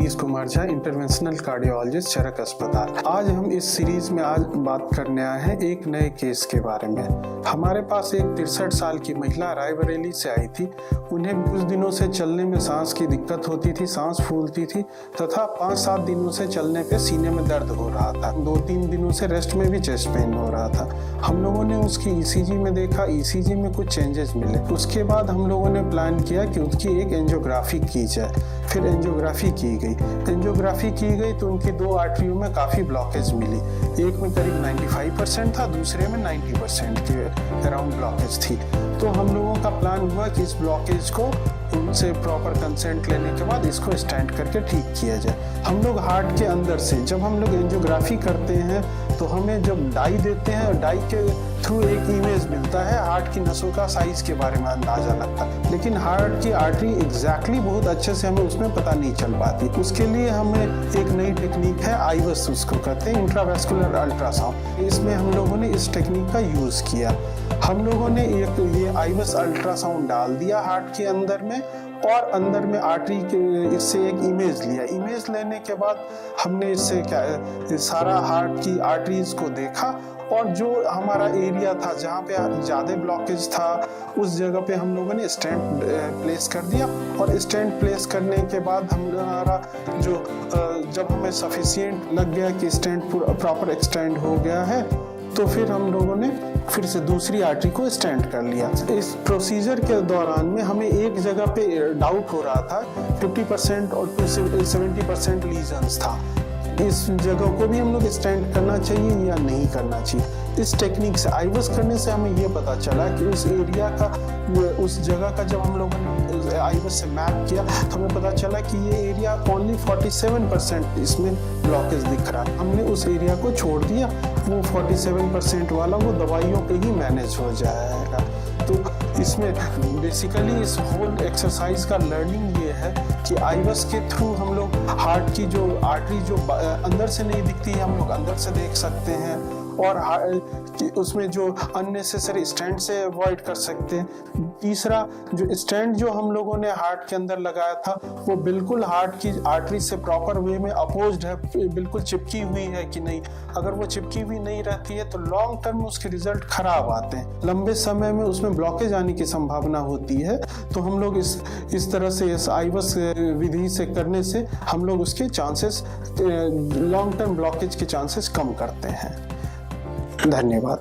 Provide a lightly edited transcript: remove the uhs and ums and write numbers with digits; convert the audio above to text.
Satish Kumar Jha, interventional cardiologist, चरक अस्पताल। आज हम इस सीरीज में आज बात करने आए हैं एक नए केस के बारे में। हमारे पास एक 63 साल की महिला रायबरेली से आई थी। उन्हें कुछ दिनों से चलने में सांस की दिक्कत होती थी, सांस फूलती थी तथा 5-7 दिनों से चलने पे सीने में दर्द हो रहा था। 2-3 दिनों से रेस्ट में भी चेस्ट पेन हो रहा था। हम लोगों ने उसकी ईसीजी में देखा, ईसीजी में कुछ चेंजेस मिले। उसके बाद हम लोगों ने प्लान किया कि उसकी एक एंजियोग्राफी की जाए। फिर एंजियोग्राफी की गई तो उनकी 2 आर्टरियों में काफ़ी ब्लॉकेज मिली। एक में करीब 95% था, दूसरे में 90% के अराउंड ब्लॉकेज थी। तो हम लोगों का प्लान हुआ कि इस ब्लॉकेज को उनसे प्रॉपर कंसेंट लेने के बाद इसको स्टेंट करके ठीक किया जाए। हम लोग हार्ट के अंदर से जब हम लोग एंजियोग्राफी करते हैं तो हमें जब डाई देते हैं, डाई के थ्रू एक इमेज मिलता है, हार्ट की नसों का साइज के बारे में अंदाजा लगता है। लेकिन हार्ट की आर्टरी एग्जैक्टली बहुत अच्छे से हमें उसमें पता नहीं चल पाती। उसके लिए हमें एक नई टेक्निक है, आईवस उसको कहते हैं, इंट्रावेस्कुलर अल्ट्रासाउंड। इसमें हम लोगों ने इस टेक्निक का यूज किया। हम लोगों ने ये आईवस अल्ट्रासाउंड डाल दिया हार्ट के अंदर में और अंदर में आर्टरी के इससे एक इमेज लिया। इमेज लेने के बाद हमने इससे क्या सारा हार्ट की आर्टरीज को देखा और जो हमारा एरिया था जहाँ पे ज़्यादा ब्लॉकेज था उस जगह पे हम लोगों ने स्टेंट प्लेस कर दिया। और स्टेंट प्लेस करने के बाद हमारा जो जब हमें सफिशिएंट लग गया कि स्टेंट प्रॉपर एक्सटेंड हो गया है तो फिर हम लोगों ने फिर से दूसरी आर्टरी को स्टेंट कर लिया। इस प्रोसीजर के दौरान में हमें एक जगह पे डाउट हो रहा था, 50% और 70% लीजन्स था। इस जगह को भी हम लोग स्टेंट करना चाहिए या नहीं करना चाहिए। इस टेक्निक से आईवस करने से हमें ये पता चला कि उस एरिया का, उस जगह का जब हम लोगों ने आईवस से मैप किया तो हमें पता चला कि ये एरिया ओनली 47% इसमें ब्लॉकेज दिख रहा है। हमने उस एरिया को छोड़ दिया, वो 47% वाला वो दवाइयों पे ही मैनेज हो जाएगा। तो इसमें बेसिकली इस होल एक्सरसाइज का लर्निंग ये है कि आईवस के थ्रू हम लोग हार्ट की जो आर्टरी जो अंदर से नहीं दिखती है हम लोग अंदर से देख सकते हैं और उसमें जो अननेसेसरी स्टेंट से अवॉइड कर सकते हैं। तीसरा, जो स्टेंट जो हम लोगों ने हार्ट के अंदर लगाया था वो बिल्कुल हार्ट की आर्टरी से प्रॉपर वे में अपोज्ड है, बिल्कुल चिपकी हुई है कि नहीं। अगर वो चिपकी हुई नहीं रहती है तो लॉन्ग टर्म में उसके रिजल्ट खराब आते हैं, लंबे समय में उसमें ब्लॉकेज आने की संभावना होती है। तो हम लोग इस तरह से इस आईवस विधि से करने से हम लोग उसके चांसेस, लॉन्ग टर्म ब्लॉकेज के चांसेस कम करते हैं। धन्यवाद।